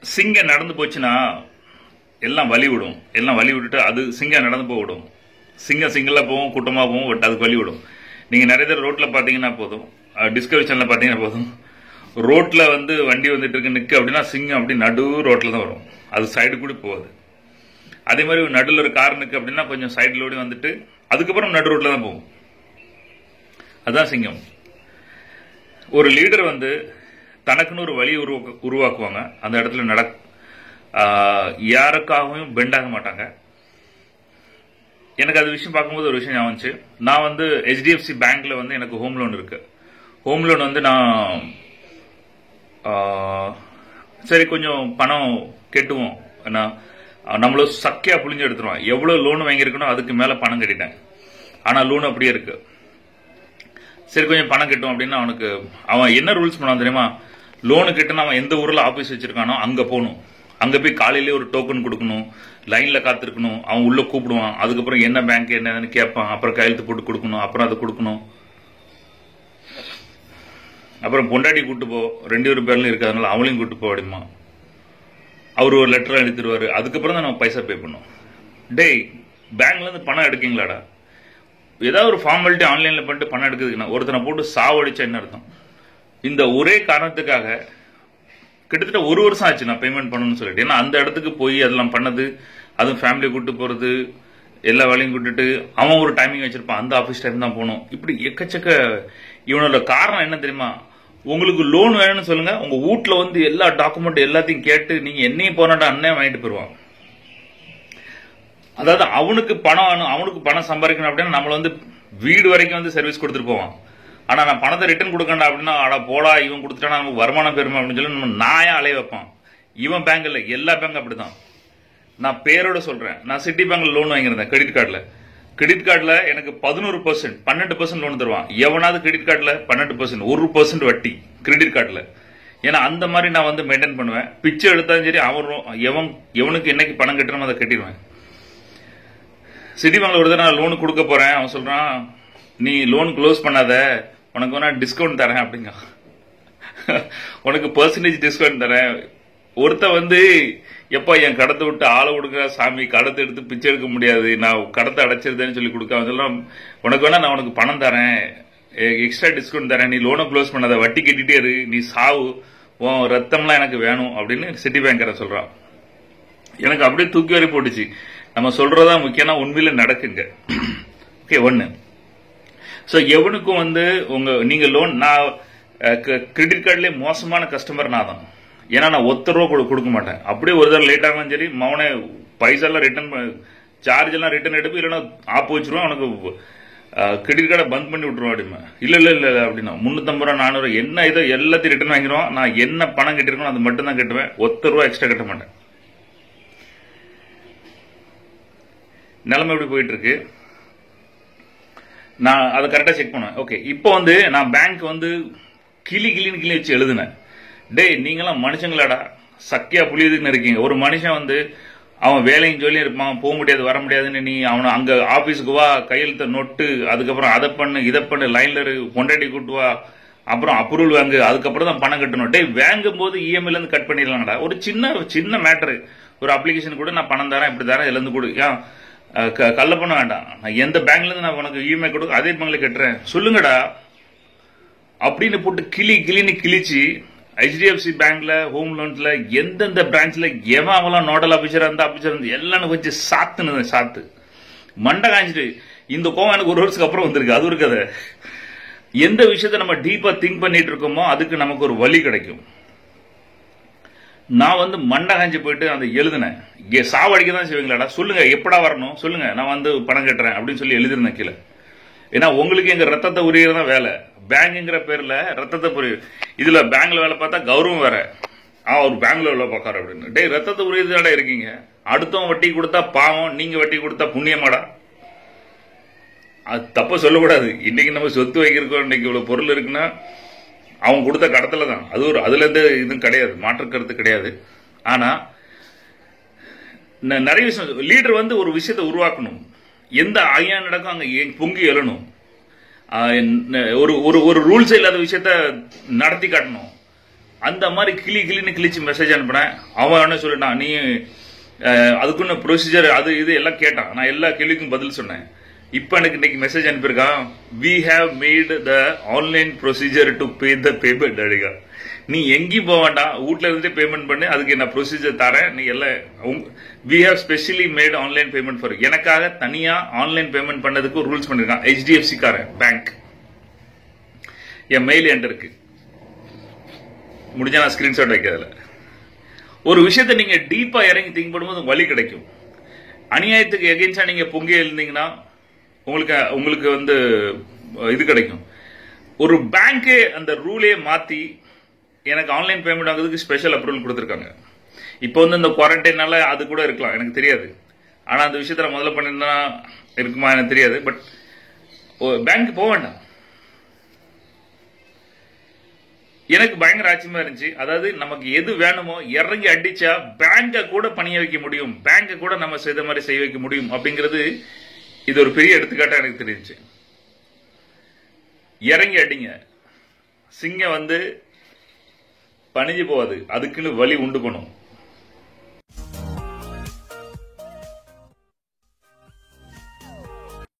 சிங்கம் நடந்து போச்சுன்னா எல்லாம் வழி விடும். எல்லாம் வழி விட்டுட்டு அது சிங்கம் நடந்து போக விடும். சிங்கம் சிங்கிளாக போகும், கூட்டமாக போகும், பட் அதுக்கு வழி விடும். நீங்கள் நிறைய பேர் ரோட்டில் பார்த்தீங்கன்னா போதும், டிஸ்கவரி சேனலில் பார்த்தீங்கன்னா போதும், ரோட்டில் வந்து வண்டி வந்துட்டு இருக்கு நிற்கு அப்படின்னா சிங்கம் அப்படி நடு ரோட்டில் தான் வரும். அது சைடு கூட போகாது. அதே மாதிரி நடுவில் ஒரு கார் நிற்கு அப்படின்னா கொஞ்சம் சைடில் ஓடி வந்துட்டு அதுக்கப்புறம் நடு ரோட்டில் தான் போகும். அதுதான் சிங்கம். ஒரு லீடர் வந்து தனக்குன்னு ஒரு வழியை உருவாக்குவாங்க. அந்த இடத்துல யாருக்காகவும் பெண்ட் ஆக மாட்டாங்க. எனக்கு அது விஷயம் பார்க்கும்போது ஒரு விஷயம் ஞாபகம். நான் வந்து HDFC பேங்க்ல வந்து எனக்கு ஹோம் லோன் இருக்கு. ஹோம் லோன் வந்து நான் சரி கொஞ்சம் பணம் கெட்டுவோம், நம்மள சக்கையா புளிஞ்சு எடுத்துருவான். எவ்வளவு லோன் வாங்கியிருக்கணும் அதுக்கு மேல பணம் கட்டிட்டேன். ஆனா லோன் அப்படியே இருக்கு. சரி கொஞ்சம் பணம் கட்டும் அப்படின்னா அவன் என்ன ரூல்ஸ் பண்ணான் தெரியுமா? லோனு கிட்ட அவன் எந்த ஊர்ல ஆபீஸ் வச்சிருக்கானோ அங்க போகணும். அங்க போய் காலையிலேயே ஒரு டோக்கன் கொடுக்கணும், லைன்ல காத்திருக்கணும். அவன் உள்ள கூப்பிடுவான். அதுக்கப்புறம் என்ன பேங்க் என்னன்னு கேட்பான். அப்புறம் கையெழுத்து போட்டு கொடுக்கணும். அப்புறம் அதை கொடுக்கணும். அப்புறம் பொண்டாட்டி கூட்டு போ, 2 பேர்ல இருக்கிறதுனால அவளையும் கூட்டு போ அப்படிமா. அவர் ஒரு லெட்டர் எழுதிடுவாரு. அதுக்கப்புறம் தான் நம்ம பைசா பே பண்ணும். டேய், பேங்க்ல இருந்து பணம் எடுக்கீங்களாடா? ஏதாவது ஒரு ஃபார்மாலிட்டி ஆன்லைன்ல பண்ணிட்டு பணம் எடுக்குதுன்னா ஒருத்தனை போட்டு சாவடிச்சா என்ன அர்த்தம்? இந்த ஒரே காரணத்துக்காக கிட்டத்தட்ட 1 வருஷம் ஆச்சு நான் பேமெண்ட் பண்ணணும்னு சொல்லிட்டு. ஏன்னா அந்த இடத்துக்கு போய் அதெல்லாம் பண்ணது, அதுவும் ஃபேமிலியை கூட்டு போறது, எல்லா வேலையும் கூட்டுட்டு அவன் ஒரு டைமிங் வச்சிருப்பான். அந்த ஆஃபீஸ் டைம் தான் போகணும். இப்படி எக்கச்சக்க. இவனோட காரணம் என்ன தெரியுமா? உங்களுக்கு லோன் வேணும்னு சொல்லுங்க, உங்க வீட்டுல வந்து எல்லா டாக்குமெண்ட் எல்லாத்தையும் கேட்டு நீங்க என்னையும் போனாடா அண்ணன் வாங்கிட்டு போயிருவான். அதாவது அவனுக்கு பணம் வேணும், அவனுக்கு பணம் சம்பாதிக்கணும் அப்படின்னா நம்மள வந்து வீடு வரைக்கும் வந்து சர்வீஸ் கொடுத்துட்டு போவான். ஆனா நான் பணத்தை ரிட்டர்ன் கொடுக்கண்டா அப்படின்னா அட போடா இவன் கொடுத்துட்டா நமக்கு வருமானம் பெருமை அப்படின்னு சொல்லி நம்ம நாயா அலைய வைப்பான். இவன் பேங்க் இல்ல, எல்லா பேங்க் அப்படிதான். நான் பேரோட சொல்றேன். நான் சிட்டி பேங்க்ல லோன் வாங்கியிருந்தேன் கிரெடிட் கார்டுல. கிரெடிட் கார்டுல எனக்கு 11%, 12% லோன் தருவான். எவனாவது கிரெடிட் கார்டுல 12%, 1% வட்டி கிரெடிட் கார்டுல. ஏன்னா அந்த மாதிரி நான் வந்து மெயின்டைன் பண்ணுவேன். பிச்சை எடுத்தாலும் சரி எவனுக்கு என்னைக்கு பணம் கட்டணும் அதை கட்டிடுவேன். சிட்டி பேங்க்ல ஒரு தடவை நான் லோன் கொடுக்க போறேன். அவன் சொல்றான், நீ லோன் க்ளோஸ் பண்ணாத, உனக்கு வேணா டிஸ்கவுண்ட் தரேன் அப்படிங்க. உனக்கு பெர்சன்டேஜ் டிஸ்கவுண்ட் தரேன். ஒருத்த வந்து எப்ப என் கடத்தை விட்டு ஆளை கொடுக்குற சாமி, கடத்தை எடுத்து பிச்சை எடுக்க முடியாது, நான் கடத்தை அடைச்சிருந்தேன்னு சொல்லி கொடுக்க. அதெல்லாம் உனக்கு வேணா நான் உனக்கு பணம் தரேன், எக்ஸ்ட்ரா டிஸ்கவுண்ட் தரேன், நீ லோனை க்ளோஸ் பண்ணாத, வட்டி கட்டிட்டே இரு, நீ சாவு, உன் ரத்தம்லாம் எனக்கு வேணும் அப்படின்னு சிட்டி பேங்கரை சொல்றான். எனக்கு அப்படியே தூக்கி வரை போட்டுச்சு. நம்ம சொல்றதா முக்கியமா உண்மையில நடக்குங்க. ஓகே, ஒன்னு. சோ எவனுக்கும் வந்து நீங்க லோன், நான் கிரெடிட் கார்டுலயே மோசமான கஸ்டமர் நான் தான். ஏன்னா நான் ₹1 கொடுக்க மாட்டேன். அப்படியே ஒரு தடவை லேட் ஆகும் சரி, மவனே பைசா எல்லாம் ரிட்டர்ன், சார்ஜ் எல்லாம் ரிட்டர்ன் எடுப்பு, இல்லைன்னா ஆப் வச்சிருவான். அவனுக்கு கிரெடிட் கார்டை பந்த் பண்ணி விட்டுருவான். அப்படிமா இல்ல இல்ல இல்ல அப்படின்னா 350 400 என்ன இதோ எல்லாத்தையும் ரிட்டர்ன் வாங்கிடுவான். நான் என்ன பணம் கட்டிருக்கணும் அது மட்டும் தான் கட்டுவேன். ₹1 எக்ஸ்ட்ரா கட்ட மாட்டேன். நிலைமை எப்படி போயிட்டு இருக்கு நான் அதை கரெக்டா செக் பண்ணுவேன். ஓகே, இப்போ வந்து நான் பேங்க் வந்து கிளி வச்சு எழுதுனேன். டேய், நீங்களாம் மனுஷங்களாடா, சக்கையா புளியுதுன்னு இருக்கீங்க. ஒரு மனுஷன் வந்து அவன் வேலையும் சொல்லி இருப்பான், போக முடியாது வர முடியாதுன்னு நீ அவனை அங்க ஆபீஸுக்கு வா, கையெழுத்த நொட்டு, அதுக்கப்புறம் அதை பண்ணு இதை பண்ணு, லைன்ல பொண்டாட்டி கூட்டு வா, அப்புறம் அப்ரூவல் வாங்கு, அதுக்கப்புறம் தான் பணம் கட்டணும். டே, வாங்கும் போது இஎம்ஐல இருந்து கட் பண்ணிடலாம்டா. ஒரு சின்ன மேட்டரு, ஒரு அப்ளிகேஷன் கூட நான் பணம் தரேன், இப்படி தரேன், இதுல இருந்து கொடு. கல்ல பண்ண வேண்டாம். நான் எந்த பேங்க்ல இருந்து நான் உனக்கு இஎம்ஐ கொடுக்க அதே பேங்க்ல கட்டுறேன், சொல்லுங்கடா அப்படின்னு போட்டு கிளின்னு கிழிச்சு HDFC பேங்க்ல ஹோம் லோன்ஸ்ல எந்தெந்த பிரான்ச்ல எவன் அவெல்லாம் நோடல் ஆபீசர் அந்த ஆபீசர் வந்து எல்லாம் வச்சு சாத்து மண்டை காஞ்சிட்டு. இந்த கோவம் எனக்கு 1 வருஷத்துக்கு அப்புறம் வந்திருக்கு. அது ஒரு கதை. எந்த விஷயத்த நம்ம டீப்பா திங்க் பண்ணிட்டு இருக்கோமோ அதுக்கு நமக்கு ஒரு வழி கிடைக்கும். நான் வந்து மண்டை காஞ்சி போயிட்டு அந்த எழுதினேன். சாவடிக்க தான் செய்வீங்களாடா, சொல்லுங்க எப்படா வரணும் சொல்லுங்க, நான் வந்து பணம் கட்டுறேன் அப்படின்னு சொல்லி எழுதிருந்தேன் கீழே. ஏன்னா உங்களுக்கு எங்க ரத்தத்தை உரியதான் வேலை. பேங்குங்கிற பேர்ல ரத்தத்தை புரிய, இதுல பேங்க்ல வேலை பார்த்தா கௌரவம் வேற. ஒரு பேங்க்ல வேலை பார்க்காரு அப்படின்னு. டே, ரத்தத்தை உரியதாடா இருக்கீங்க. அடுத்தவன் வட்டி கொடுத்தா பாவம், நீங்க வட்டி கொடுத்தா புண்ணியமாடா. அது தப்ப சொல்லக்கூடாது. இன்னைக்கு நம்ம சொத்து வைக்கிறோம், இன்னைக்கு இவ்வளவு பொருள் இருக்குன்னா அவங்க கொடுத்த கடத்துல தான். அது ஒரு அதுல இருந்து இதுவும் கிடையாது, மாற்று கருத்து கிடையாது. ஆனா நிறைய விஷயம் லீடர் வந்து ஒரு விஷயத்தை உருவாக்கணும். எந்த ஐயா நடக்கும் அங்க பொங்கி எழணும். ஒரு ஒரு ரூல்ஸ் இல்லாத விஷயத்த நடத்தி காட்டணும். அந்த மாதிரி கிளின்னு கிழிச்சு மெசேஜ் அனுப்பினேன். அவன் என்ன சொல்லிட்டான், நீ அதுக்குன்னு ப்ரொசீஜர் அது இது எல்லாம் கேட்டான். நான் எல்லா கேள்விக்கும் பதில் சொன்னேன். இப்ப எனக்கு இன்னைக்கு message அனுப்பியிருக்கான், we have made the online procedure to pay the payment. அடிக்கா, நீ எங்கேயும் போக வேண்டாம், வீட்டுல இருந்தே பேமெண்ட் பண்ணு, அதுக்கு என்ன ப்ரொசீஜர் தரேன். நீ எல்லாம் we have specially made online payment for, எனக்காக தனியா ஆன்லைன் பேமெண்ட் பண்ணதுக்கு ரூல்ஸ் பண்ணிருக்கான். HDFC காரன் பேங்க். என் மெயில் என்கிட்ட இருக்கு, முடிஞ்சா நான் ஸ்கிரீன்ஷாட் வைக்கிறதுல. ஒரு விஷயத்தை நீங்க டீப்பா இறங்கி திங்க் பண்ணும்போது வழி கிடைக்கும். அநியாயத்துக்கு எகென்ஸ்டா நீங்க பொங்கி எழுந்தீங்கன்னா உங்களுக்கு வந்து இது கிடைக்கும். ஒரு பேங்கே அந்த ரூலே மாத்தி எனக்கு ஆன்லைன் பேமெண்ட் ஆகுறதுக்கு ஸ்பெஷல் அப்ரூவல் கொடுத்துருக்காங்க. இப்போ வந்து இந்த குவாரண்டைனால அது கூட இருக்கலாம், எனக்கு தெரியாது. ஆனா அந்த விஷயத்த முதல்ல பண்ணிருந்தா இருக்குமா எனக்கு தெரியாது. பட் பேங்க் போக வேண்டாம். எனக்கு பயங்கர ஆச்சரியமா இருந்துச்சு. அதாவது நமக்கு எது வேணுமோ இறங்கி அடிச்சா பேங்க கூட பணிய வைக்க முடியும், பேங்க கூட நம்ம செய்த மாதிரி செய்ய வைக்க முடியும் அப்படிங்கிறது இது ஒரு பெரிய எடுத்துக்காட்டா எனக்கு தெரிஞ்சு. இறங்கி அடிங்க. சிங்கம் வந்து பணிஞ்சு போவாது, அதுக்குன்னு வழி உண்டு பண்ணும்.